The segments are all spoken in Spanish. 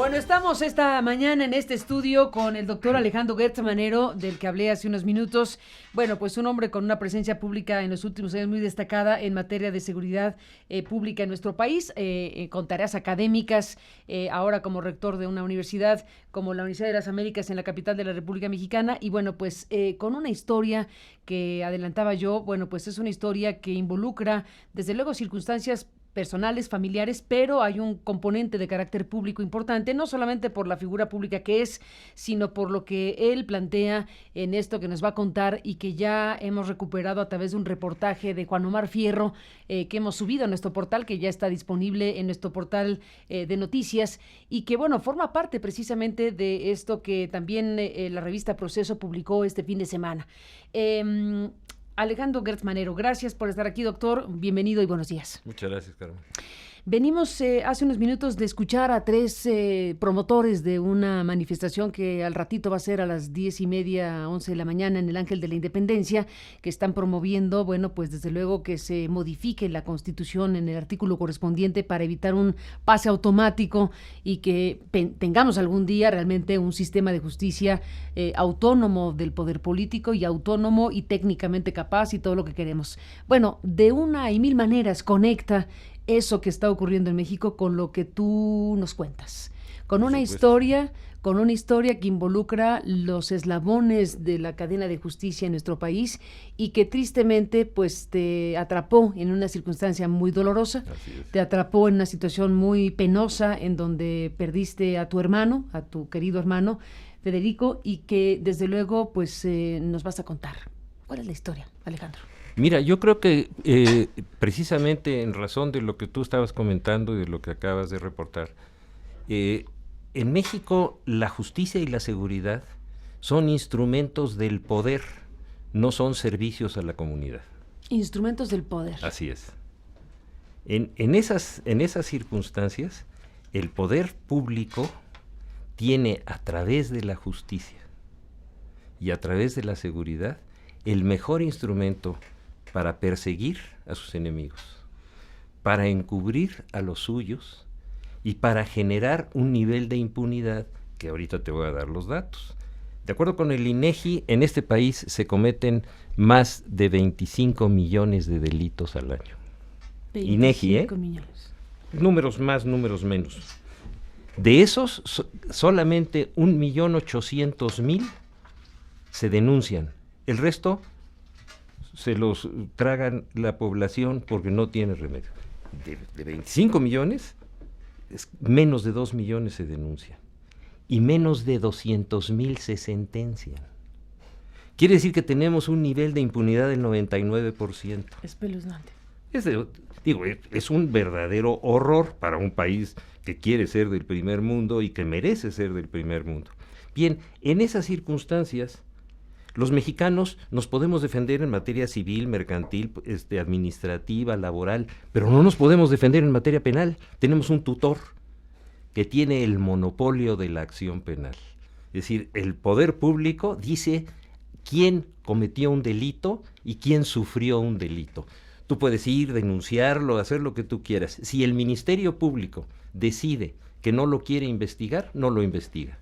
Bueno, estamos esta mañana en este estudio con el doctor Alejandro Gertz Manero, del que hablé hace unos minutos. Bueno, pues un hombre con una presencia pública en los últimos años muy destacada en materia de seguridad pública en nuestro país, con tareas académicas, ahora como rector de una universidad como la Universidad de las Américas en la capital de la República Mexicana. Y bueno, pues con una historia que adelantaba yo, bueno, pues es una historia que involucra, desde luego, circunstancias personales, familiares, pero hay un componente de carácter público importante, no solamente por la figura pública que es, sino por lo que él plantea en esto que nos va a contar y que ya hemos recuperado a través de un reportaje de Juan Omar Fierro, que hemos subido a nuestro portal, que ya está disponible en nuestro portal de noticias, y que, bueno, forma parte precisamente de esto que también la revista Proceso publicó este fin de semana. Alejandro Gertz Manero, gracias por estar aquí, doctor. Bienvenido y buenos días. Muchas gracias, Carmen. Venimos hace unos minutos de escuchar a tres promotores de una manifestación que al ratito va a ser a las 10:30, 11 de la mañana en el Ángel de la Independencia, que están promoviendo, bueno, pues desde luego que se modifique la Constitución en el artículo correspondiente para evitar un pase automático y que tengamos algún día realmente un sistema de justicia autónomo del poder político y autónomo y técnicamente capaz y todo lo que queremos. Bueno, de una y mil maneras conecta eso que está ocurriendo en México con lo que tú nos cuentas, con una historia que involucra los eslabones de la cadena de justicia en nuestro país y que tristemente pues te atrapó en una circunstancia muy dolorosa, te atrapó en una situación muy penosa en donde perdiste a tu hermano, a tu querido hermano Federico, y que desde luego pues nos vas a contar. ¿Cuál es la historia, Alejandro? Mira, yo creo que precisamente en razón de lo que tú estabas comentando y de lo que acabas de reportar, en México la justicia y la seguridad son instrumentos del poder, no son servicios a la comunidad. Instrumentos del poder. Así es. En esas circunstancias, el poder público tiene a través de la justicia y a través de la seguridad el mejor instrumento para perseguir a sus enemigos, para encubrir a los suyos y para generar un nivel de impunidad que ahorita te voy a dar los datos. De acuerdo con el INEGI, en este país se cometen más de 25 millones de delitos al año. 25 INEGI, millones. Números más, números menos. De esos, solamente 1.800.000 se denuncian. El resto se los tragan la población porque no tiene remedio. De 25 millones, menos de 2 millones se denuncian y menos de 200.000 se sentencian. Quiere decir que tenemos un nivel de impunidad del 99%. Espeluznante. Es un verdadero horror para un país que quiere ser del primer mundo y que merece ser del primer mundo. Bien, en esas circunstancias, los mexicanos nos podemos defender en materia civil, mercantil, administrativa, laboral, pero no nos podemos defender en materia penal. Tenemos un tutor que tiene el monopolio de la acción penal. Es decir, el poder público dice quién cometió un delito y quién sufrió un delito. Tú puedes ir, denunciarlo, hacer lo que tú quieras. Si el Ministerio Público decide que no lo quiere investigar, no lo investiga.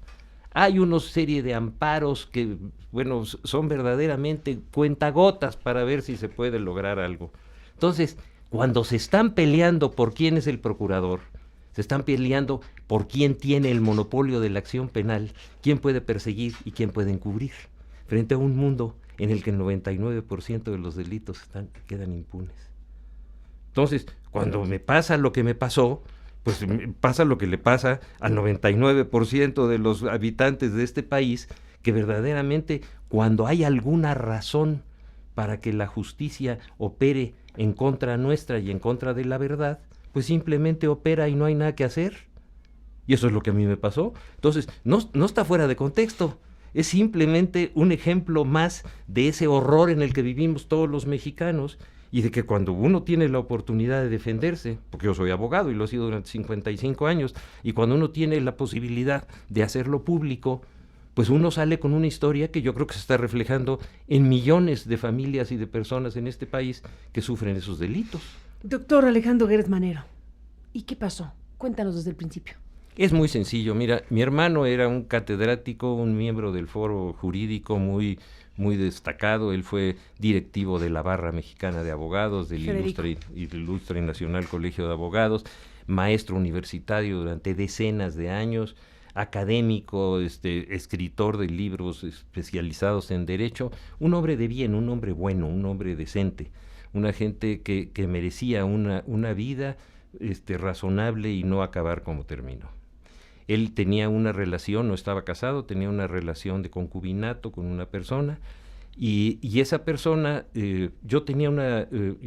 Hay una serie de amparos que, bueno, son verdaderamente cuentagotas para ver si se puede lograr algo. Entonces, cuando se están peleando por quién es el procurador, se están peleando por quién tiene el monopolio de la acción penal, quién puede perseguir y quién puede encubrir, frente a un mundo en el que el 99% de los delitos quedan impunes. Entonces, cuando me pasa lo que me pasó, pues pasa lo que le pasa al 99% de los habitantes de este país, que verdaderamente cuando hay alguna razón para que la justicia opere en contra nuestra y en contra de la verdad, pues simplemente opera y no hay nada que hacer. Y eso es lo que a mí me pasó. Entonces, no está fuera de contexto. Es simplemente un ejemplo más de ese horror en el que vivimos todos los mexicanos, y de que cuando uno tiene la oportunidad de defenderse, porque yo soy abogado y lo he sido durante 55 años, y cuando uno tiene la posibilidad de hacerlo público, pues uno sale con una historia que yo creo que se está reflejando en millones de familias y de personas en este país que sufren esos delitos. Doctor Alejandro Gertz Manero, ¿y qué pasó? Cuéntanos desde el principio. Es muy sencillo. Mira, mi hermano era un catedrático, un miembro del foro jurídico muy destacado. Él fue directivo de la Barra Mexicana de Abogados, del Ilustre y Nacional Colegio de Abogados, maestro universitario durante decenas de años, académico, escritor de libros especializados en derecho, un hombre de bien, un hombre bueno, un hombre decente, una gente que merecía una vida razonable y no acabar como terminó. Él tenía una relación, no estaba casado, tenía una relación de concubinato con una persona, y esa persona, yo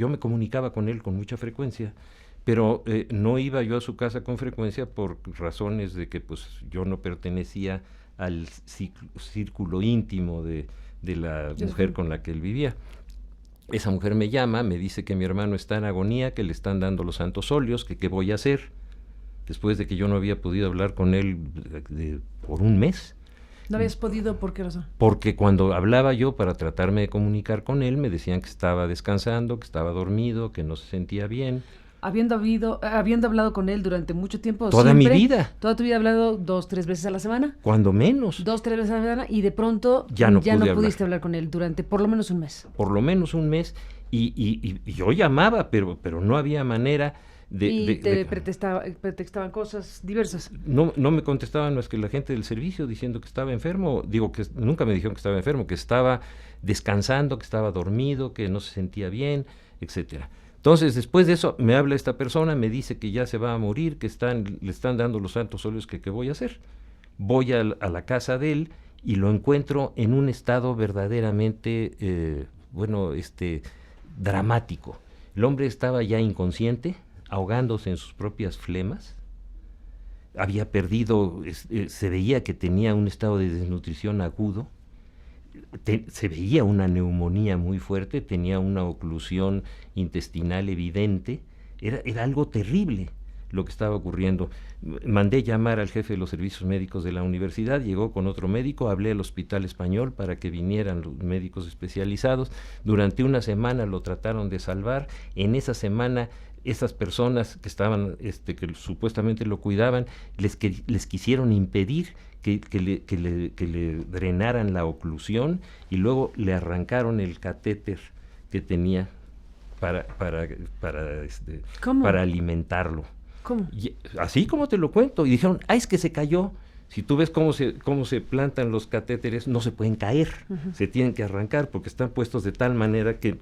me comunicaba con él con mucha frecuencia, pero no iba yo a su casa con frecuencia por razones de que pues yo no pertenecía al círculo íntimo de la mujer con la que él vivía. Esa mujer me llama, me dice que mi hermano está en agonía, que le están dando los santos óleos, que qué voy a hacer, después de que yo no había podido hablar con él por un mes. ¿No habías podido? ¿Por qué razón? Porque cuando hablaba yo para tratarme de comunicar con él, me decían que estaba descansando, que estaba dormido, que no se sentía bien. Habiendo hablado con él durante mucho tiempo. Toda mi vida. ¿Toda tu vida hablado 2-3 veces a la semana? Cuando menos. 2-3 veces a la semana, y de pronto ya no pudiste hablar con él durante por lo menos un mes. Por lo menos un mes, y yo llamaba, pero no había manera te pretextaban cosas diversas. No me contestaban más que la gente del servicio diciendo que estaba enfermo. Digo, que nunca me dijeron que estaba enfermo, que estaba descansando, que estaba dormido, que no se sentía bien, etcétera. Entonces, después de eso, me habla esta persona, me dice que ya se va a morir, que le están dando los santos óleos, que qué voy a hacer. Voy a la casa de él y lo encuentro en un estado verdaderamente, dramático. El hombre estaba ya inconsciente, ahogándose en sus propias flemas. Había perdido, se veía que tenía un estado de desnutrición agudo. Se veía una neumonía muy fuerte, tenía una oclusión intestinal evidente, era algo terrible lo que estaba ocurriendo. Mandé llamar al jefe de los servicios médicos de la universidad, llegó con otro médico, hablé al Hospital Español para que vinieran los médicos especializados. Durante una semana lo trataron de salvar. En esa semana esas personas que estaban, que supuestamente lo cuidaban, les quisieron impedir que le drenaran la oclusión, y luego le arrancaron el catéter que tenía para alimentarlo. ¿Cómo? Y, así como te lo cuento, y dijeron, es que se cayó. Si tú ves cómo se plantan los catéteres, no se pueden caer, se tienen que arrancar porque están puestos de tal manera que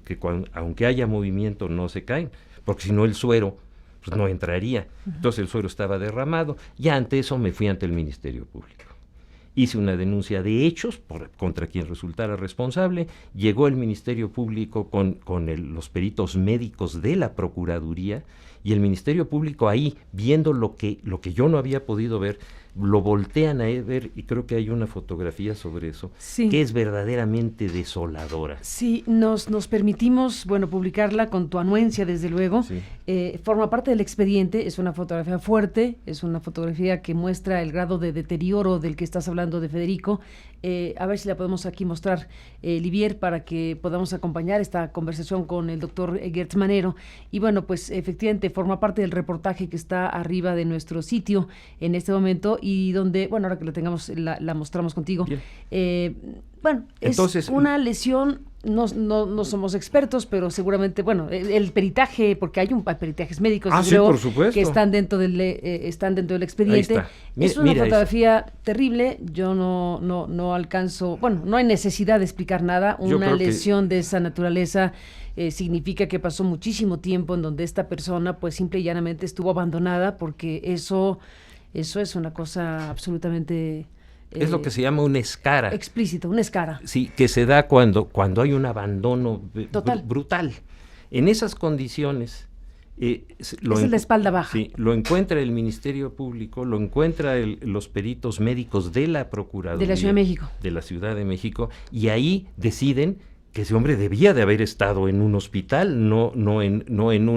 aunque haya movimiento no se caen, porque si no el suero pues no entraría. Entonces el suero estaba derramado. Ya ante eso me fui ante el Ministerio Público. Hice una denuncia de hechos contra quien resultara responsable. Llegó el Ministerio Público con los peritos médicos de la Procuraduría, y el Ministerio Público ahí, viendo lo que yo no había podido ver, lo voltean a ver, y creo que hay una fotografía sobre eso, sí, que es verdaderamente desoladora. Sí, nos permitimos, publicarla con tu anuencia, desde luego. Sí. Forma parte del expediente, es una fotografía fuerte, es una fotografía que muestra el grado de deterioro del que estás hablando, de Federico. A ver si la podemos aquí mostrar, Livier, para que podamos acompañar esta conversación con el doctor Gertz Manero. Y bueno, pues efectivamente forma parte del reportaje que está arriba de nuestro sitio en este momento, y donde, ahora que la tengamos, la mostramos contigo. Entonces, es una lesión, no somos expertos, pero seguramente, el peritaje, porque hay peritajes médicos, sí, por supuesto, que están dentro del expediente. Es una fotografía terrible. Yo no alcanzo, no hay necesidad de explicar nada. Una lesión de esa naturaleza significa que pasó muchísimo tiempo en donde esta persona pues simple y llanamente estuvo abandonada, porque eso es una cosa absolutamente... es lo que se llama una escara. Explícito, una escara. Sí, que se da cuando hay un abandono total, brutal. En esas condiciones... es la espalda baja. Sí, lo encuentra el Ministerio Público, lo encuentra los peritos médicos de la Procuraduría. De la Ciudad de México. De la Ciudad de México, y ahí deciden que ese hombre debía de haber estado en un hospital, no en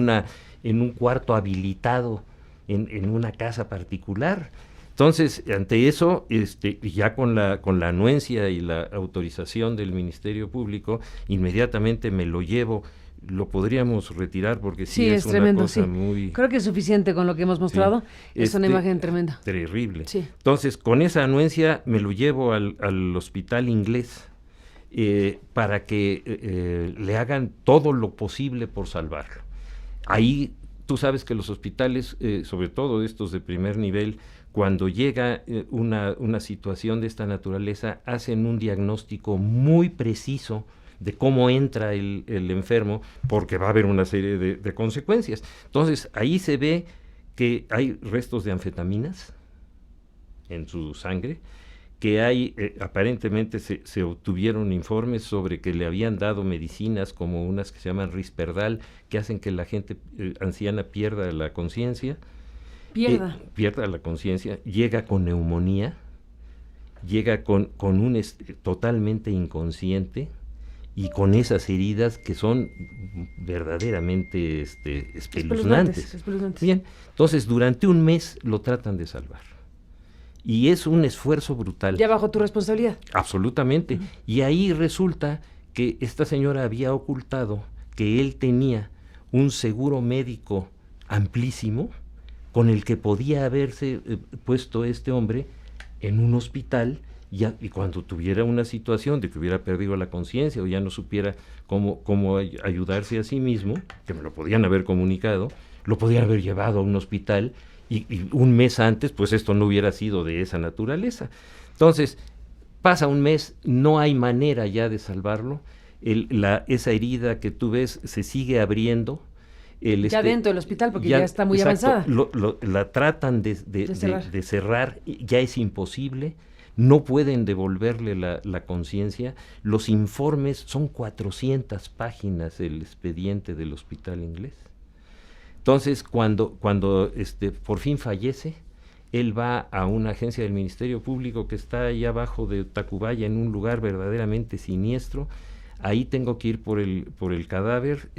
un cuarto habilitado, en una casa particular. Entonces, ante eso, ya con la anuencia y la autorización del Ministerio Público, inmediatamente me lo llevo lo podríamos retirar porque sí, Sí, es es tremendo, una cosa sí. muy... Creo que es suficiente con lo que hemos mostrado. Sí. Es una imagen tremenda. Terrible. Sí. Entonces, con esa anuencia me lo llevo al hospital inglés para que le hagan todo lo posible por salvarlo. Ahí, tú sabes que los hospitales, sobre todo estos de primer nivel, cuando llega una situación de esta naturaleza, hacen un diagnóstico muy preciso de cómo entra el enfermo, porque va a haber una serie de consecuencias. Entonces, ahí se ve que hay restos de anfetaminas en su sangre, que hay, aparentemente se obtuvieron informes sobre que le habían dado medicinas como unas que se llaman Risperdal, que hacen que la gente anciana pierda la conciencia. Pierda la conciencia, llega con neumonía, llega con un totalmente inconsciente y con esas heridas que son verdaderamente espeluznantes. Bien, entonces durante un mes lo tratan de salvar. Y es un esfuerzo brutal. ¿Ya bajo tu responsabilidad? Absolutamente. Y ahí resulta que esta señora había ocultado que él tenía un seguro médico amplísimo con el que podía haberse puesto este hombre en un hospital y cuando tuviera una situación de que hubiera perdido la conciencia o ya no supiera cómo ayudarse a sí mismo, que me lo podían haber comunicado, lo podían haber llevado a un hospital y un mes antes, pues esto no hubiera sido de esa naturaleza. Entonces, pasa un mes, no hay manera ya de salvarlo, esa herida que tú ves se sigue abriendo. Ya dentro del hospital, porque ya está muy avanzada. La tratan de cerrar, ya es imposible, no pueden devolverle la conciencia. Los informes, son 400 páginas el expediente del hospital inglés. Entonces, cuando por fin fallece, él va a una agencia del Ministerio Público que está ahí abajo de Tacubaya, en un lugar verdaderamente siniestro. Ahí tengo que ir por el cadáver.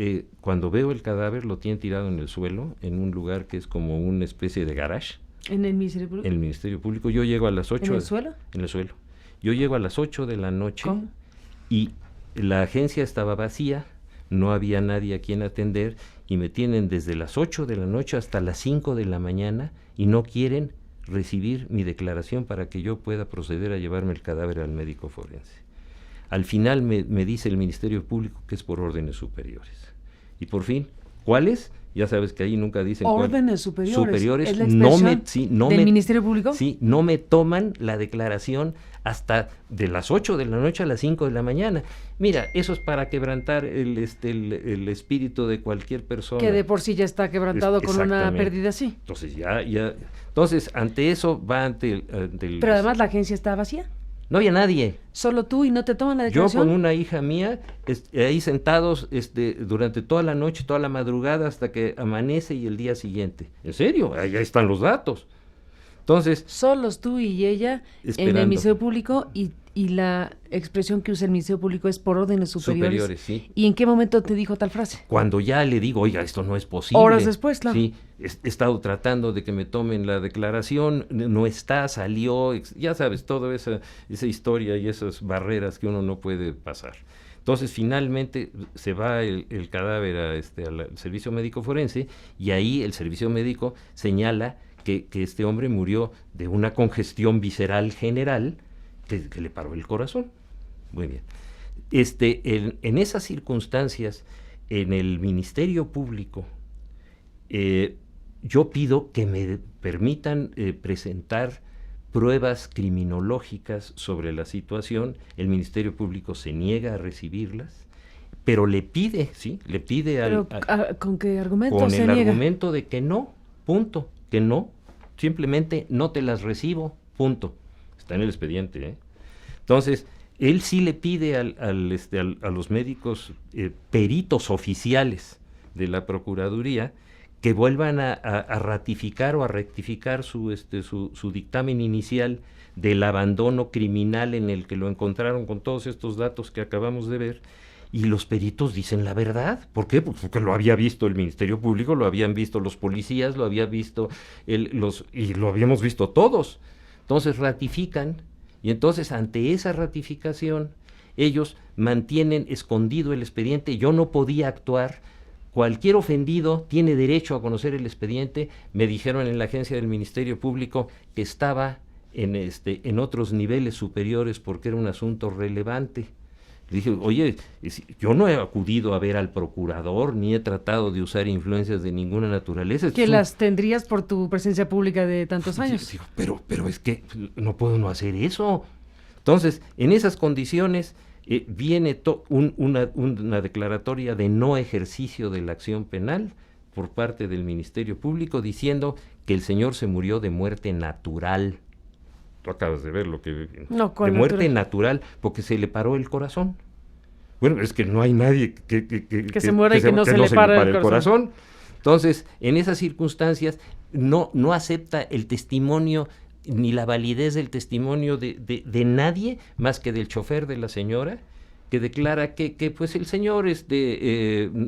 Cuando veo el cadáver, lo tienen tirado en el suelo, en un lugar que es como una especie de garage. ¿En el Ministerio Público? En el Ministerio Público. Yo llego a las 8. ¿En el suelo? En el suelo. Yo llego a las 8 de la noche. ¿Cómo? Y la agencia estaba vacía, no había nadie a quien atender, y me tienen desde las 8 de la noche hasta las 5 de la mañana y no quieren recibir mi declaración para que yo pueda proceder a llevarme el cadáver al médico forense. Al final me dice el Ministerio Público que es por órdenes superiores. Y por fin, ¿cuáles? Ya sabes que ahí nunca dicen órdenes superiores. ¿Es la no del Ministerio Público? Sí, no me toman la declaración hasta de las 8 de la noche a las 5 de la mañana. Mira, eso es para quebrantar el espíritu de cualquier persona. Que de por sí ya está quebrantado con una pérdida así. Entonces, entonces, ante eso va ante el... Pero además la agencia está vacía. No había nadie. ¿Solo tú y no te toman la declaración? Yo con una hija mía, ahí sentados durante toda la noche, toda la madrugada, hasta que amanece y el día siguiente. ¿En serio? Ahí están los datos. Entonces... Solos tú y ella esperando. En el Ministerio Público y la expresión que usa el Ministerio Público es por órdenes superiores. Sí. ¿Y en qué momento te dijo tal frase? Cuando ya le digo, oiga, esto no es posible. Horas después, claro. Sí, he estado tratando de que me tomen la declaración, no está, salió, ya sabes, toda esa historia y esas barreras que uno no puede pasar. Entonces, finalmente, se va el cadáver al servicio médico forense y ahí el servicio médico señala que este hombre murió de una congestión visceral que le paró el corazón. Muy bien. En esas circunstancias, en el Ministerio Público, yo pido que me permitan presentar pruebas criminológicas sobre la situación. El Ministerio Público se niega a recibirlas, pero le pide, ¿con qué argumento con se el niega? argumento de que no, punto, que no, simplemente no te las recibo, punto. Está en el expediente, ¿eh? Entonces, él sí le pide a los médicos peritos oficiales de la Procuraduría que vuelvan a ratificar o a rectificar su dictamen inicial del abandono criminal en el que lo encontraron con todos estos datos que acabamos de ver. Y los peritos dicen la verdad. ¿Por qué? Pues porque lo había visto el Ministerio Público, lo habían visto los policías, lo había visto y lo habíamos visto todos. Entonces ratifican, y entonces ante esa ratificación ellos mantienen escondido el expediente, yo no podía actuar. Cualquier ofendido tiene derecho a conocer el expediente. Me dijeron en la agencia del Ministerio Público que estaba en otros niveles superiores porque era un asunto relevante. Le dije, oye, yo no he acudido a ver al procurador, ni he tratado de usar influencias de ninguna naturaleza. Que las tendrías por tu presencia pública de tantos años. Digo, pero es que no puedo no hacer eso. Entonces, en esas condiciones viene una declaratoria de no ejercicio de la acción penal por parte del Ministerio Público diciendo que el señor se murió de muerte natural. Tú acabas de ver lo que... No, de muerte natural, porque se le paró el corazón. Bueno, es que no hay nadie que se muera y que no se le pare el corazón. Entonces, en esas circunstancias, no acepta el testimonio ni la validez del testimonio de nadie más que del chofer de la señora, que declara que pues el señor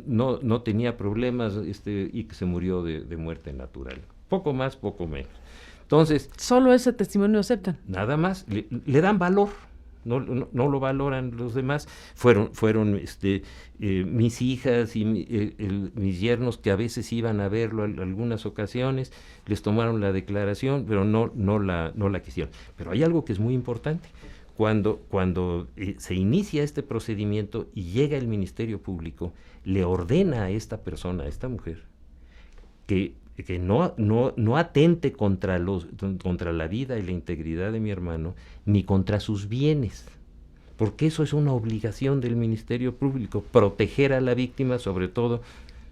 no tenía problemas y que se murió de muerte natural. Poco más, poco menos. Entonces, solo ese testimonio aceptan. Nada más, le dan valor, no lo valoran los demás. Fueron mis hijas y mis yernos que a veces iban a verlo en algunas ocasiones, les tomaron la declaración, pero no la quisieron. Pero hay algo que es muy importante. Cuando se inicia este procedimiento y llega el Ministerio Público, le ordena a esta persona, a esta mujer, que no atente contra la vida y la integridad de mi hermano, ni contra sus bienes, porque eso es una obligación del Ministerio Público, proteger a la víctima, sobre todo.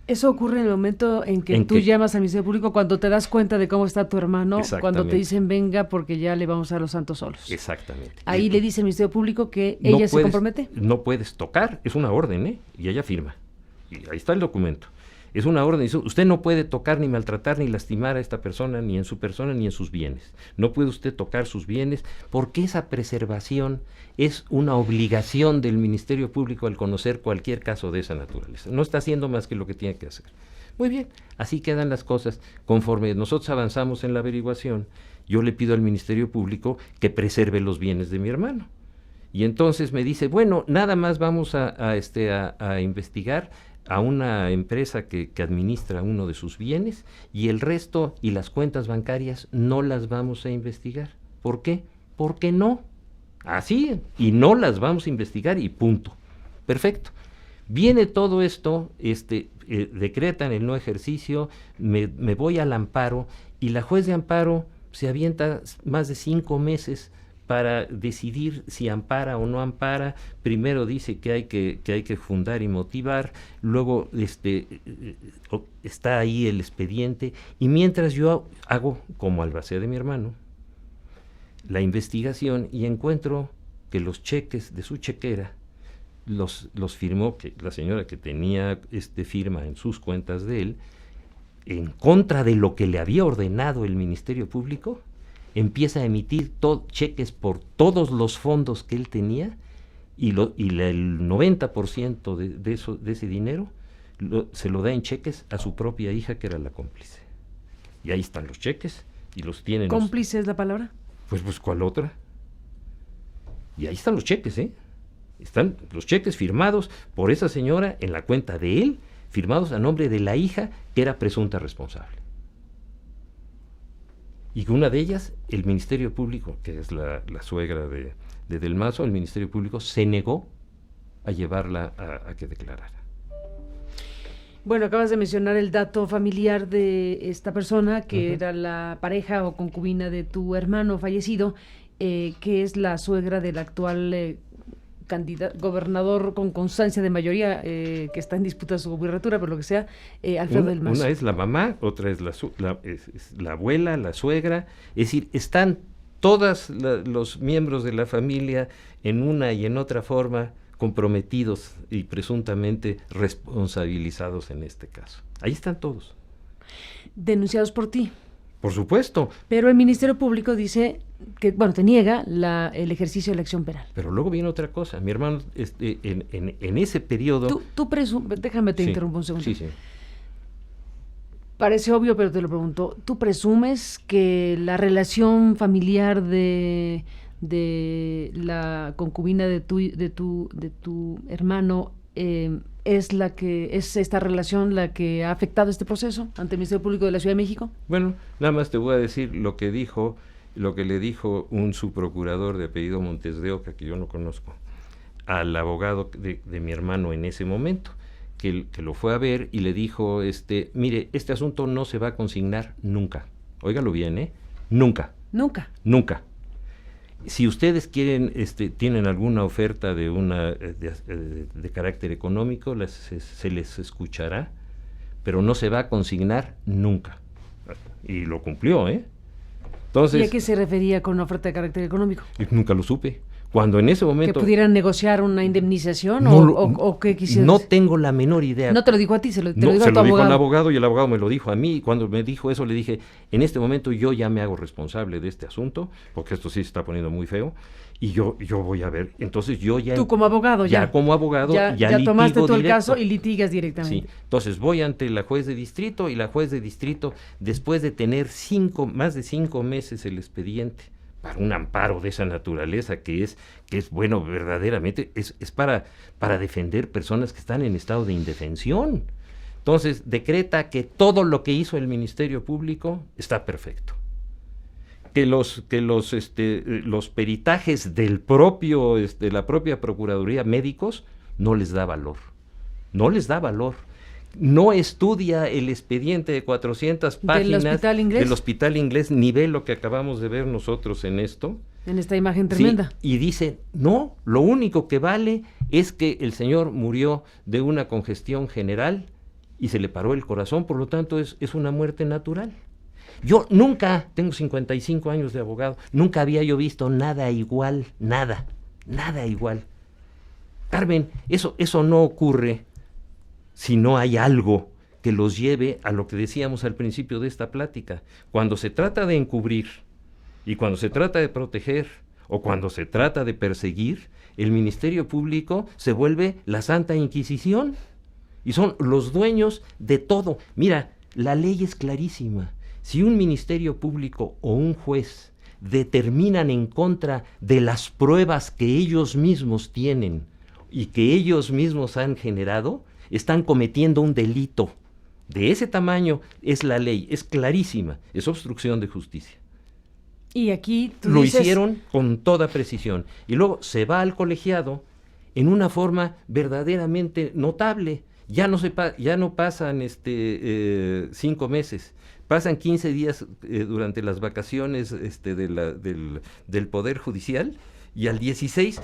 Eso ocurre en el momento en que tú llamas al Ministerio Público, cuando te das cuenta de cómo está tu hermano, cuando te dicen venga porque ya le vamos a dar los santos solos. Exactamente. Ahí le dice el Ministerio Público que ella se compromete. No puedes tocar, es una orden, y ella firma. Y ahí está el documento. Es una orden, dice, usted no puede tocar ni maltratar ni lastimar a esta persona, ni en su persona ni en sus bienes. No puede usted tocar sus bienes porque esa preservación es una obligación del Ministerio Público al conocer cualquier caso de esa naturaleza. No está haciendo más que lo que tiene que hacer. Muy bien, así quedan las cosas. Conforme nosotros avanzamos en la averiguación, yo le pido al Ministerio Público que preserve los bienes de mi hermano. Y entonces me dice, bueno, nada más vamos a investigar a una empresa que administra uno de sus bienes y el resto y las cuentas bancarias no las vamos a investigar. ¿Por qué? Porque no. Así, y no las vamos a investigar y punto. Perfecto. Viene todo esto, decretan el no ejercicio, me voy al amparo y la juez de amparo se avienta más de 5 meses para decidir si ampara o no ampara. Primero dice que hay que fundar y motivar, luego está ahí el expediente, y mientras yo hago, como albacea de mi hermano, la investigación y encuentro que los cheques de su chequera los firmó la señora que tenía firma en sus cuentas de él, en contra de lo que le había ordenado el Ministerio Público. Empieza a emitir cheques por todos los fondos que él tenía y el 90% de ese dinero se lo da en cheques a su propia hija, que era la cómplice. Y ahí están los cheques y los tienen. ¿Cómplice es la palabra? Pues ¿cuál otra? Y ahí están los cheques, Están los cheques firmados por esa señora en la cuenta de él, firmados a nombre de la hija, que era presunta responsable. Y una de ellas, el Ministerio Público, que es la suegra de Del Mazo, el Ministerio Público se negó a llevarla a que declarara. Bueno, acabas de mencionar el dato familiar de esta persona, que era la pareja o concubina de tu hermano fallecido, que es la suegra del actual gobernador con constancia de mayoría, que está en disputa su gubernatura, por lo que sea, Alfredo del Mazo. Una es la mamá, otra es la abuela, la suegra, es decir, están todos los miembros de la familia en una y en otra forma comprometidos y presuntamente responsabilizados en este caso. Ahí están todos. Denunciados por ti. Por supuesto. Pero el Ministerio Público dice que, te niega el ejercicio de la acción penal. Pero luego viene otra cosa. Mi hermano, en ese periodo... Déjame te interrumpo un segundo. Sí. Parece obvio, pero te lo pregunto. ¿Tú presumes que la relación familiar de de la concubina de tu hermano, es esta relación la que ha afectado este proceso ante el Ministerio Público de la Ciudad de México? Bueno, nada más te voy a decir lo que le dijo un subprocurador de apellido Montes de Oca, que yo no conozco, al abogado de mi hermano en ese momento, que lo fue a ver y le dijo, mire, este asunto no se va a consignar nunca. Óigalo bien, nunca. Nunca. Nunca. Si ustedes tienen alguna oferta de carácter económico, se les escuchará, pero no se va a consignar nunca. Y lo cumplió, Entonces, ¿y a qué se refería con una oferta de carácter económico? Nunca lo supe. Cuando en ese momento... ¿Que pudieran negociar una indemnización o qué quisieras? No tengo la menor idea. No te lo dijo a ti, te lo dijo a tu abogado. Se lo dijo al abogado y el abogado me lo dijo a mí. Y cuando me dijo eso le dije, en este momento yo ya me hago responsable de este asunto, porque esto sí se está poniendo muy feo, y yo voy a ver. Entonces yo ya... Tú como abogado ya. Ya como abogado ya tomaste tú el caso y litigas directamente. Sí, entonces voy ante la juez de distrito y la juez de distrito, después de tener más de 5 meses el expediente, para un amparo de esa naturaleza que es bueno, verdaderamente, es para defender personas que están en estado de indefensión. Entonces, decreta que todo lo que hizo el Ministerio Público está perfecto. Que los peritajes de la propia Procuraduría, médicos, no les da valor. No les da valor. No estudia el expediente de 400 páginas del Hospital Inglés, ni ve lo que acabamos de ver nosotros en esto. En esta imagen tremenda. Sí, y dice, no, lo único que vale es que el señor murió de una congestión general y se le paró el corazón, por lo tanto es una muerte natural. Yo nunca, tengo 55 años de abogado, nunca había yo visto nada igual, nada igual. Carmen, eso no ocurre si no hay algo que los lleve a lo que decíamos al principio de esta plática. Cuando se trata de encubrir y cuando se trata de proteger o cuando se trata de perseguir, el Ministerio Público se vuelve la Santa Inquisición y son los dueños de todo. Mira, la ley es clarísima. Si un Ministerio Público o un juez determinan en contra de las pruebas que ellos mismos tienen y que ellos mismos han generado, están cometiendo un delito. De ese tamaño es la ley, es clarísima, es obstrucción de justicia. Y aquí lo hicieron con toda precisión. Y luego se va al colegiado en una forma verdaderamente notable. Ya no pasan 5 meses, pasan 15 días durante las vacaciones del Poder Judicial, y al 16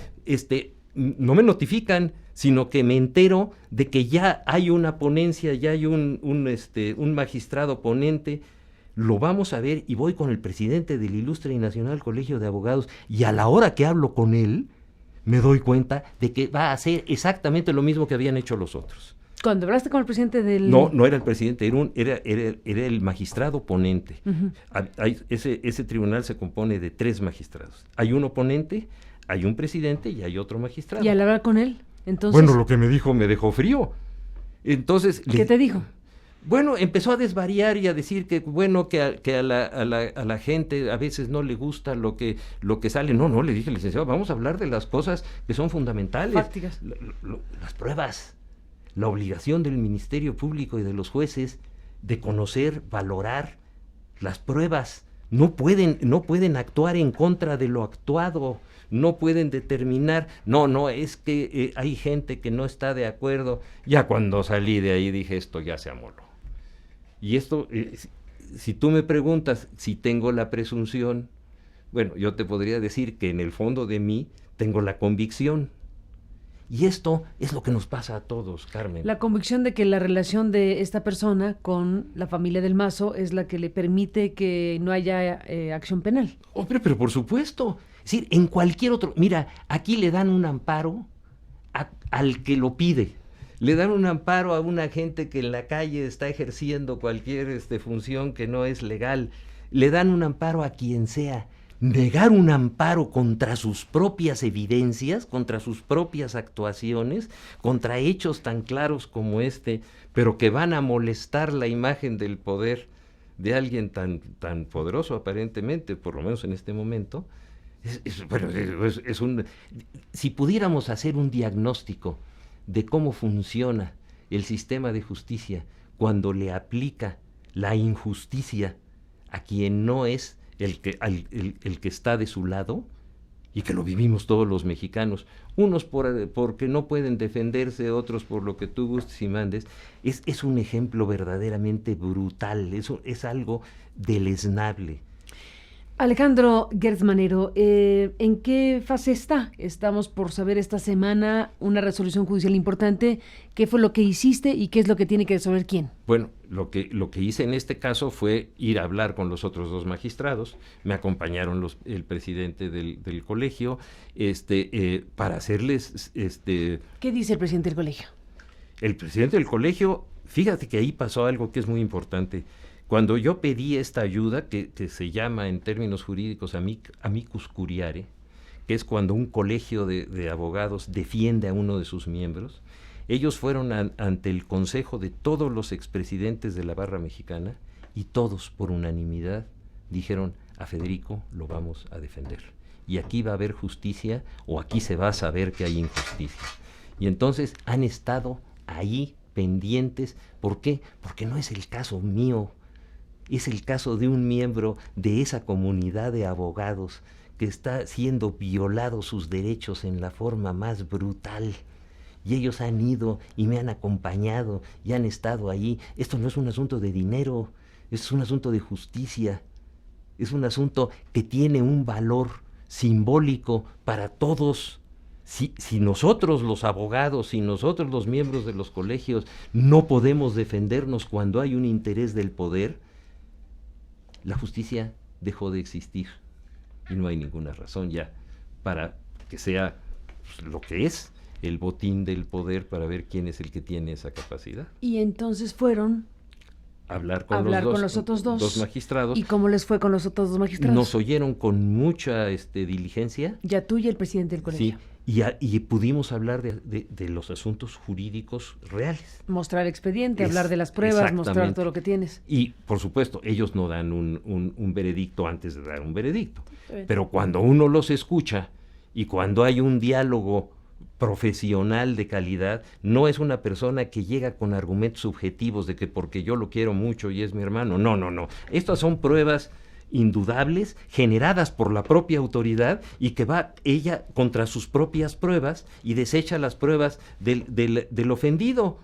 no me notifican, sino que me entero de que ya hay una ponencia, ya hay un magistrado ponente. Lo vamos a ver y voy con el presidente del Ilustre y Nacional Colegio de Abogados, y a la hora que hablo con él me doy cuenta de que va a hacer exactamente lo mismo que habían hecho los otros. Cuando hablaste con el presidente del... No era el presidente, era el magistrado ponente. Uh-huh. Ese tribunal se compone de 3 magistrados. Hay un ponente, hay un presidente y hay otro magistrado. ¿Y al hablar con él? Entonces... Bueno, lo que me dijo me dejó frío. Entonces... ¿Qué te dijo? Bueno, empezó a desvariar y a decir que a la gente a veces no le gusta lo que sale. No, le dije, licenciado, vamos a hablar de las cosas que son fundamentales. Fácticas. Las pruebas. La obligación del Ministerio Público y de los jueces de conocer, valorar las pruebas. No pueden actuar en contra de lo actuado. No pueden determinar, es que hay gente que no está de acuerdo. Ya cuando salí de ahí dije, esto ya se amoló. Y esto, si tú me preguntas si tengo la presunción, bueno, yo te podría decir que en el fondo de mí tengo la convicción. Y esto es lo que nos pasa a todos, Carmen. La convicción de que la relación de esta persona con la familia del Mazo es la que le permite que no haya acción penal. Hombre, pero por supuesto. Es decir, en cualquier otro... Mira, aquí le dan un amparo al que lo pide. Le dan un amparo a una gente que en la calle está ejerciendo cualquier función que no es legal. Le dan un amparo a quien sea. Negar un amparo contra sus propias evidencias, contra sus propias actuaciones, contra hechos tan claros como pero que van a molestar la imagen del poder de alguien tan poderoso aparentemente, por lo menos en este momento, Si pudiéramos hacer un diagnóstico de cómo funciona el sistema de justicia cuando le aplica la injusticia a quien no es el que está de su lado, y que lo vivimos todos los mexicanos, unos porque no pueden defenderse, otros por lo que tú gustes y mandes, es un ejemplo verdaderamente brutal, es algo deleznable. Alejandro Gertz Manero, ¿en qué fase está? Estamos por saber esta semana una resolución judicial importante. ¿Qué fue lo que hiciste y qué es lo que tiene que resolver quién? Bueno, lo que hice en este caso fue ir a hablar con los otros dos magistrados. Me acompañaron el presidente del colegio, para hacerles... ¿Qué dice el presidente del colegio? El presidente del colegio, fíjate que ahí pasó algo que es muy importante. Cuando yo pedí esta ayuda, que se llama en términos jurídicos amicus curiae, que es cuando un colegio de abogados defiende a uno de sus miembros, ellos fueron ante el consejo de todos los expresidentes de la barra mexicana y todos por unanimidad dijeron: a Federico lo vamos a defender. Y aquí va a haber justicia, o aquí se va a saber que hay injusticia. Y entonces han estado ahí pendientes. ¿Por qué? Porque no es el caso mío. Es el caso de un miembro de esa comunidad de abogados que está siendo violados sus derechos en la forma más brutal. Y ellos han ido y me han acompañado y han estado ahí. Esto no es un asunto de dinero, es un asunto de justicia. Es un asunto que tiene un valor simbólico para todos. Si nosotros los abogados, si nosotros los miembros de los colegios no podemos defendernos cuando hay un interés del poder, la justicia dejó de existir y no hay ninguna razón ya para que sea lo que es el botín del poder para ver quién es el que tiene esa capacidad. Y entonces fueron a hablar con los otros dos magistrados. ¿Y cómo les fue con los otros dos magistrados? Nos oyeron con mucha diligencia. Ya tú y el presidente del colegio. Sí. Y pudimos hablar de los asuntos jurídicos reales. Mostrar expediente, hablar de las pruebas, mostrar todo lo que tienes. Y, por supuesto, ellos no dan un veredicto antes de dar un veredicto. Pero cuando uno los escucha y cuando hay un diálogo profesional de calidad, no es una persona que llega con argumentos subjetivos de que porque yo lo quiero mucho y es mi hermano. No. Estas son pruebas indudables, generadas por la propia autoridad, y que va ella contra sus propias pruebas y desecha las pruebas del ofendido.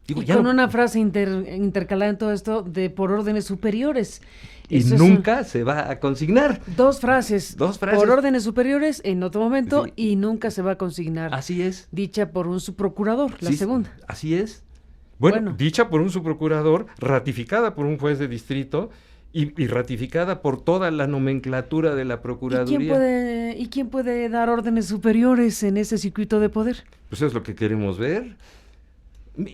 Digo, y con una frase intercalada en todo esto de por órdenes superiores. Y eso nunca se va a consignar. Dos frases. Por órdenes superiores en otro momento, sí. Y nunca se va a consignar. Así es. Dicha por un subprocurador, la segunda. Así es. Bueno, dicha por un subprocurador, ratificada por un juez de distrito, y ratificada por toda la nomenclatura de la Procuraduría. ¿Y quién puede dar órdenes superiores en ese circuito de poder? Pues es lo que queremos ver.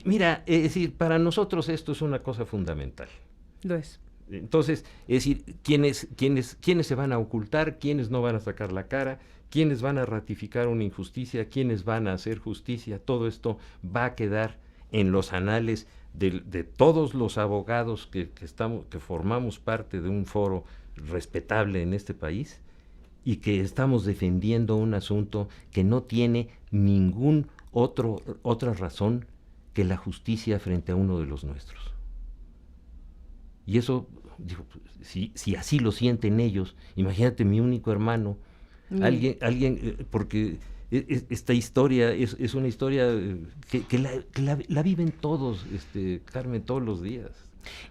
Mira, es decir, para nosotros esto es una cosa fundamental. Lo es. Entonces, es decir, ¿quiénes se van a ocultar? ¿Quiénes no van a sacar la cara? ¿Quiénes van a ratificar una injusticia? ¿Quiénes van a hacer justicia? Todo esto va a quedar en los anales de todos los abogados que formamos parte de un foro respetable en este país y que estamos defendiendo un asunto que no tiene ningún otra razón que la justicia frente a uno de los nuestros. Y eso, digo, si así lo sienten ellos, imagínate mi único hermano, alguien porque esta historia es una historia que la viven todos, Carmen, todos los días.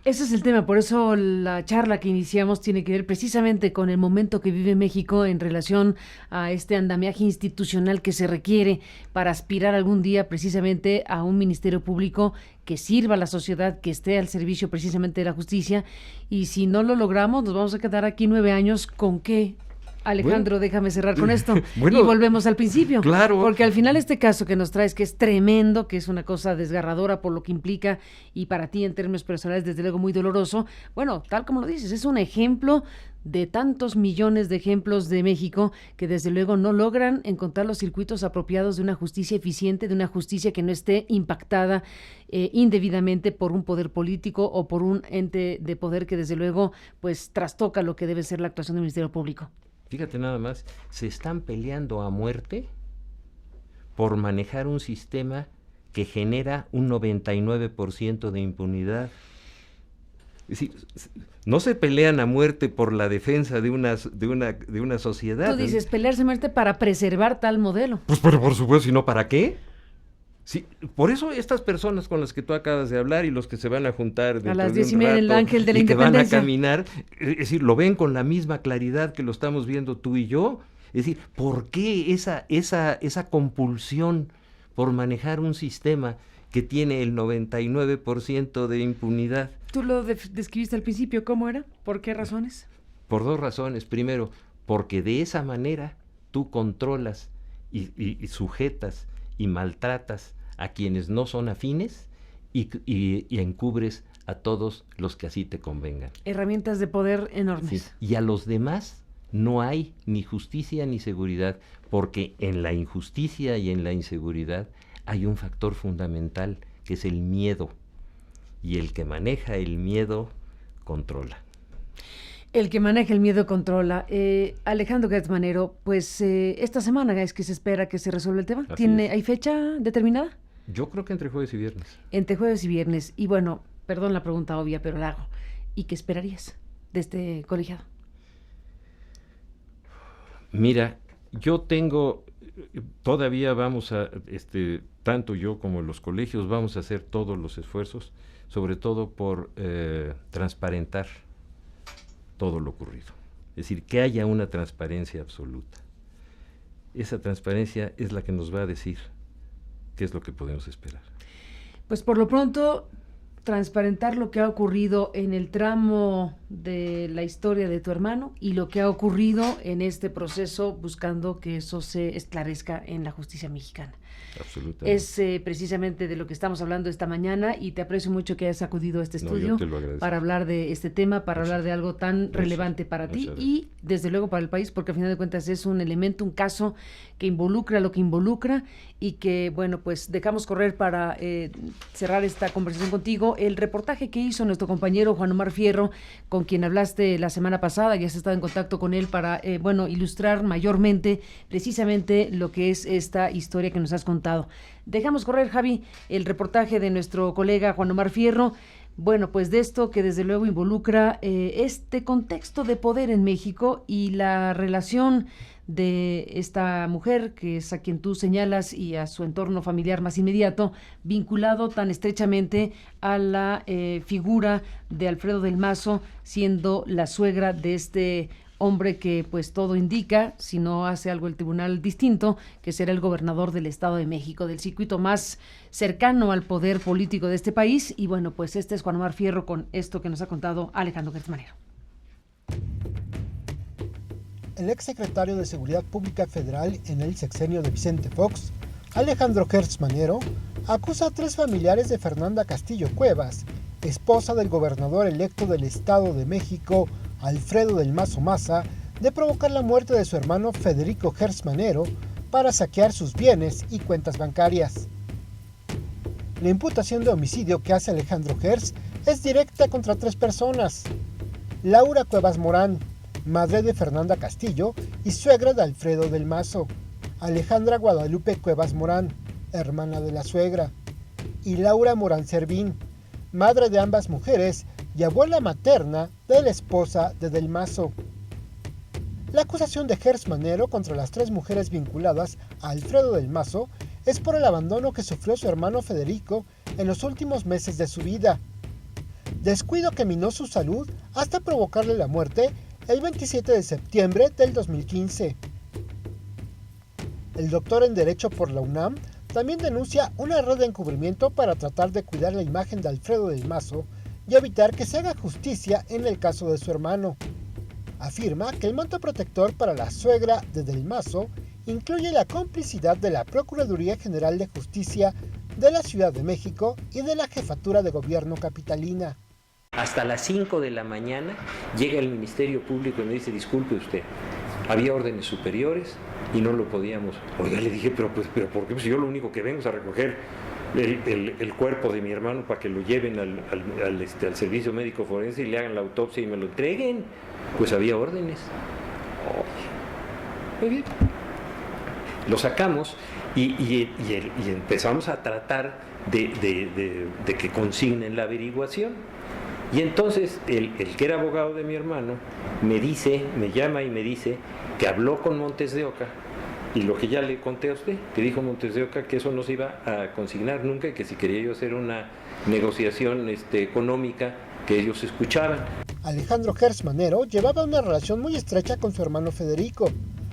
Ese es el tema, por eso la charla que iniciamos tiene que ver precisamente con el momento que vive México en relación a este andamiaje institucional que se requiere para aspirar algún día precisamente a un ministerio público que sirva a la sociedad, que esté al servicio precisamente de la justicia, y si no lo logramos nos vamos a quedar aquí 9 años con qué. Alejandro, déjame cerrar con esto y volvemos al principio. Claro. Porque al final este caso que nos traes, que es tremendo, que es una cosa desgarradora por lo que implica y para ti en términos personales desde luego muy doloroso, bueno, tal como lo dices, es un ejemplo de tantos millones de ejemplos de México que desde luego no logran encontrar los circuitos apropiados de una justicia eficiente, de una justicia que no esté impactada indebidamente por un poder político o por un ente de poder que desde luego pues trastoca lo que debe ser la actuación del Ministerio Público. fíjate nada más, se están peleando a muerte por manejar un sistema que genera un 99% de impunidad. Es decir, no se pelean a muerte por la defensa de una sociedad. Tú dices pelearse a muerte para preservar tal modelo. Pues pero por supuesto, si no, ¿para qué? Sí, por eso estas personas con las que tú acabas de hablar y los que se van a juntar a las 10:30 en el Ángel de la Independencia y que van a caminar, es decir, lo ven con la misma claridad que lo estamos viendo tú y yo. Es decir, ¿por qué esa compulsión por manejar un sistema que tiene el 99% de impunidad? Tú lo describiste al principio, ¿cómo era? ¿Por qué razones? Por dos razones. Primero, porque de esa manera tú controlas y sujetas y maltratas a quienes no son afines y encubres a todos los que así te convengan. Herramientas de poder enormes. Sí. Y a los demás no hay ni justicia ni seguridad, porque en la injusticia y en la inseguridad hay un factor fundamental, que es el miedo. Y el que maneja el miedo, controla. El que maneja el miedo controla. Alejandro Gertz Manero, pues esta semana es que se espera que se resuelva el tema. ¿Hay fecha determinada? Yo creo que entre jueves y viernes. Entre jueves y viernes. Y bueno, perdón la pregunta obvia, pero la hago. ¿Y qué esperarías de este colegiado? Mira, todavía vamos a, tanto yo como los colegios vamos a hacer todos los esfuerzos, sobre todo por transparentar todo lo ocurrido. Es decir, que haya una transparencia absoluta. Esa transparencia es la que nos va a decir qué es lo que podemos esperar. Pues por lo pronto, transparentar lo que ha ocurrido en el tramo de la historia de tu hermano y lo que ha ocurrido en este proceso, buscando que eso se esclarezca en la justicia mexicana. Absolutamente. Es precisamente de lo que estamos hablando esta mañana, y te aprecio mucho que hayas acudido a este estudio para hablar de este tema, para hablar de algo tan relevante para ti y desde luego para el país, porque al final de cuentas es un elemento, un caso que involucra lo que involucra, y que bueno, pues dejamos correr para cerrar esta conversación contigo el reportaje que hizo nuestro compañero Juan Omar Fierro, con quien hablaste la semana pasada. Ya has estado en contacto con él para ilustrar mayormente precisamente lo que es esta historia que nos has contado. Dejamos correr, Javi, el reportaje de nuestro colega Juan Omar Fierro. Bueno, pues de esto que desde luego involucra este contexto de poder en México y la relación de esta mujer, que es a quien tú señalas, y a su entorno familiar más inmediato, vinculado tan estrechamente a la figura de Alfredo del Mazo, siendo la suegra de este hombre que pues todo indica, si no hace algo el tribunal distinto, que será el gobernador del Estado de México, del circuito más cercano al poder político de este país. Y bueno, pues este es Juan Omar Fierro con esto que nos ha contado Alejandro Gertz Manero. El exsecretario de Seguridad Pública Federal en el sexenio de Vicente Fox, Alejandro Gertz Manero, acusa a 3 familiares de Fernanda Castillo Cuevas, esposa del gobernador electo del Estado de México, Alfredo del Mazo Maza, de provocar la muerte de su hermano Federico Gertz Manero para saquear sus bienes y cuentas bancarias. La imputación de homicidio que hace Alejandro Gertz es directa contra 3 personas: Laura Cuevas Morán, madre de Fernanda Castillo y suegra de Alfredo del Mazo; Alejandra Guadalupe Cuevas Morán, hermana de la suegra; y Laura Morán Servín, madre de ambas mujeres y abuela materna de la esposa de Del Mazo. La acusación de Gertz Manero contra las 3 mujeres vinculadas a Alfredo del Mazo es por el abandono que sufrió su hermano Federico en los últimos meses de su vida. Descuido que minó su salud hasta provocarle la muerte el 27 de septiembre del 2015. El doctor en Derecho por la UNAM también denuncia una red de encubrimiento para tratar de cuidar la imagen de Alfredo del Mazo y evitar que se haga justicia en el caso de su hermano. Afirma que el manto protector para la suegra de Del Mazo incluye la complicidad de la Procuraduría General de Justicia de la Ciudad de México y de la Jefatura de Gobierno capitalina. Hasta las 5 de la mañana llega el Ministerio Público y me dice: disculpe usted, había órdenes superiores y no lo podíamos. Oiga, le dije, pero ¿por qué? Pues yo lo único que vengo es a recoger el cuerpo de mi hermano para que lo lleven al servicio médico forense y le hagan la autopsia y me lo entreguen. Pues había órdenes. muy bien. Lo sacamos y empezamos a tratar de que consignen la averiguación. Y entonces el que era abogado de mi hermano me llama y me dice que habló con Montes de Oca, y lo que ya le conté a usted, que dijo Montes de Oca que eso no se iba a consignar nunca, y que si quería yo hacer una negociación económica, que ellos escuchaban. Alejandro Hertz Manero llevaba una relación muy estrecha con su hermano Federico,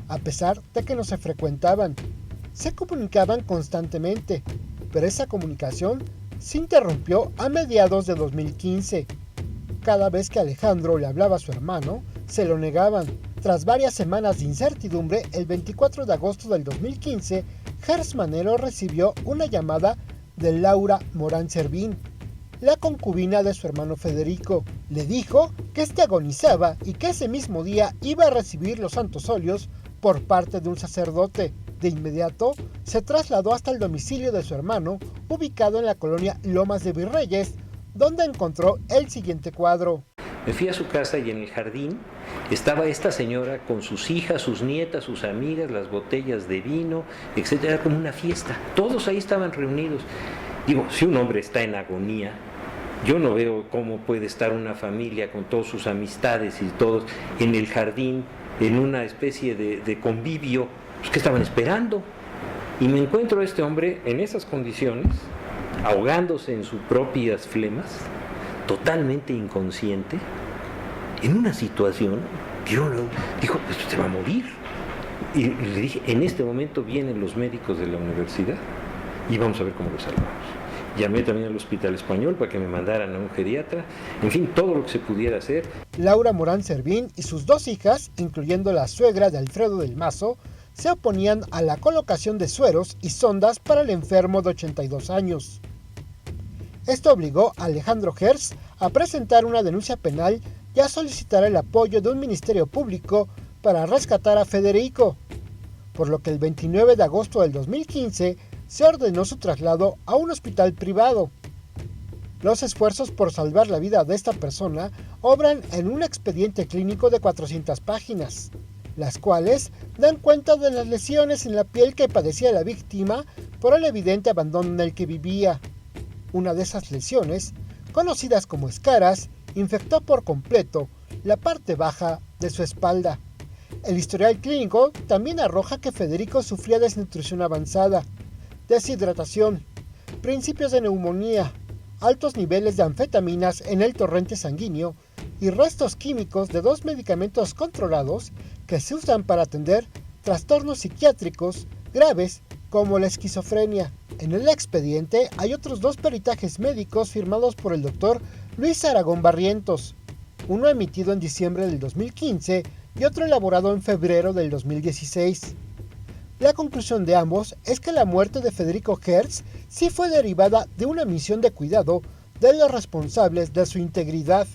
a pesar de que no se frecuentaban. Se comunicaban constantemente, pero esa comunicación se interrumpió a mediados de 2015. Cada vez que Alejandro le hablaba a su hermano, se lo negaban. Tras varias semanas de incertidumbre, el 24 de agosto del 2015, Hertz Manero recibió una llamada de Laura Morán Servín, la concubina de su hermano Federico. Le dijo que este agonizaba y que ese mismo día iba a recibir los santos óleos por parte de un sacerdote. De inmediato, se trasladó hasta el domicilio de su hermano, ubicado en la colonia Lomas de Virreyes, donde encontró el siguiente cuadro. Me fui a su casa y en el jardín estaba esta señora con sus hijas, sus nietas, sus amigas, las botellas de vino, etc. Era como una fiesta. Todos ahí estaban reunidos. Digo, si un hombre está en agonía, yo no veo cómo puede estar una familia con todas sus amistades y todos en el jardín, en una especie de convivio, pues, que estaban esperando. Y me encuentro a este hombre en esas condiciones, ahogándose en sus propias flemas, totalmente inconsciente, en una situación que yo dijo, pues se va a morir. Y le dije, en este momento vienen los médicos de la universidad y vamos a ver cómo lo salvamos. Llamé también al Hospital Español para que me mandaran a un geriatra, en fin, todo lo que se pudiera hacer. Laura Morán Servín y sus dos hijas, incluyendo la suegra de Alfredo del Mazo, se oponían a la colocación de sueros y sondas para el enfermo de 82 años. Esto obligó a Alejandro Hertz a presentar una denuncia penal y a solicitar el apoyo de un ministerio público para rescatar a Federico, por lo que el 29 de agosto del 2015 se ordenó su traslado a un hospital privado. Los esfuerzos por salvar la vida de esta persona obran en un expediente clínico de 400 páginas, las cuales dan cuenta de las lesiones en la piel que padecía la víctima por el evidente abandono en el que vivía. Una de esas lesiones, conocidas como escaras, infectó por completo la parte baja de su espalda. El historial clínico también arroja que Federico sufría desnutrición avanzada, deshidratación, principios de neumonía, altos niveles de anfetaminas en el torrente sanguíneo y restos químicos de 2 medicamentos controlados que se usan para atender trastornos psiquiátricos graves como la esquizofrenia. En el expediente hay otros 2 peritajes médicos firmados por el doctor Luis Aragón Barrientos, uno emitido en diciembre del 2015 y otro elaborado en febrero del 2016. La conclusión de ambos es que la muerte de Federico Hertz sí fue derivada de una omisión de cuidado de los responsables de su integridad.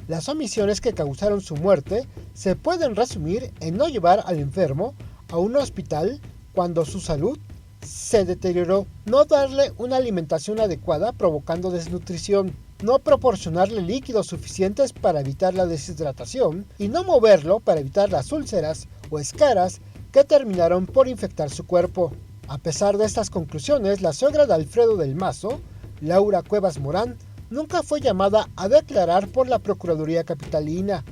Las omisiones que causaron su muerte se pueden resumir en no llevar al enfermo a un hospital cuando su salud se deterioró, no darle una alimentación adecuada provocando desnutrición, no proporcionarle líquidos suficientes para evitar la deshidratación y no moverlo para evitar las úlceras o escaras que terminaron por infectar su cuerpo. A pesar de estas conclusiones, la suegra de Alfredo del Mazo, Laura Cuevas Morán, nunca fue llamada a declarar por la Procuraduría Capitalina.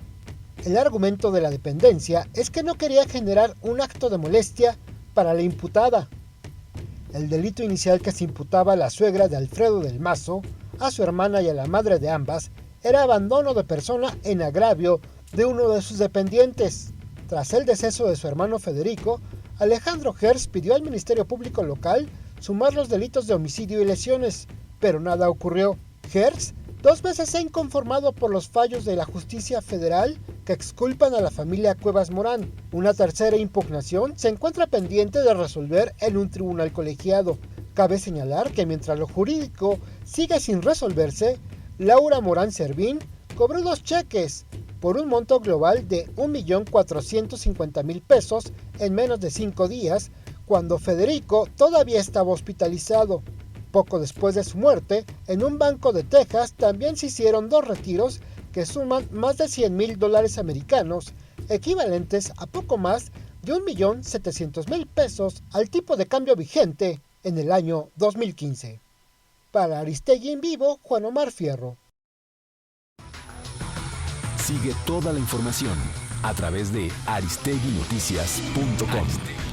El argumento de la dependencia es que no quería generar un acto de molestia para la imputada. El delito inicial que se imputaba a la suegra de Alfredo del Mazo, a su hermana y a la madre de ambas, era abandono de persona en agravio de uno de sus dependientes. Tras el deceso de su hermano Federico, Alejandro Hertz pidió al Ministerio Público local sumar los delitos de homicidio y lesiones, pero nada ocurrió. Hertz 2 veces se ha inconformado por los fallos de la justicia federal que exculpan a la familia Cuevas Morán. Una tercera impugnación se encuentra pendiente de resolver en un tribunal colegiado. Cabe señalar que mientras lo jurídico sigue sin resolverse, Laura Morán Servín cobró 2 cheques por un monto global de 1.450.000 pesos en menos de 5 días, cuando Federico todavía estaba hospitalizado. Poco después de su muerte, en un banco de Texas también se hicieron 2 retiros que suman más de $100,000 americanos, equivalentes a poco más de 1.700.000 pesos al tipo de cambio vigente en el año 2015. Para Aristegui en Vivo, Juan Omar Fierro. Sigue toda la información a través de aristeguinoticias.com.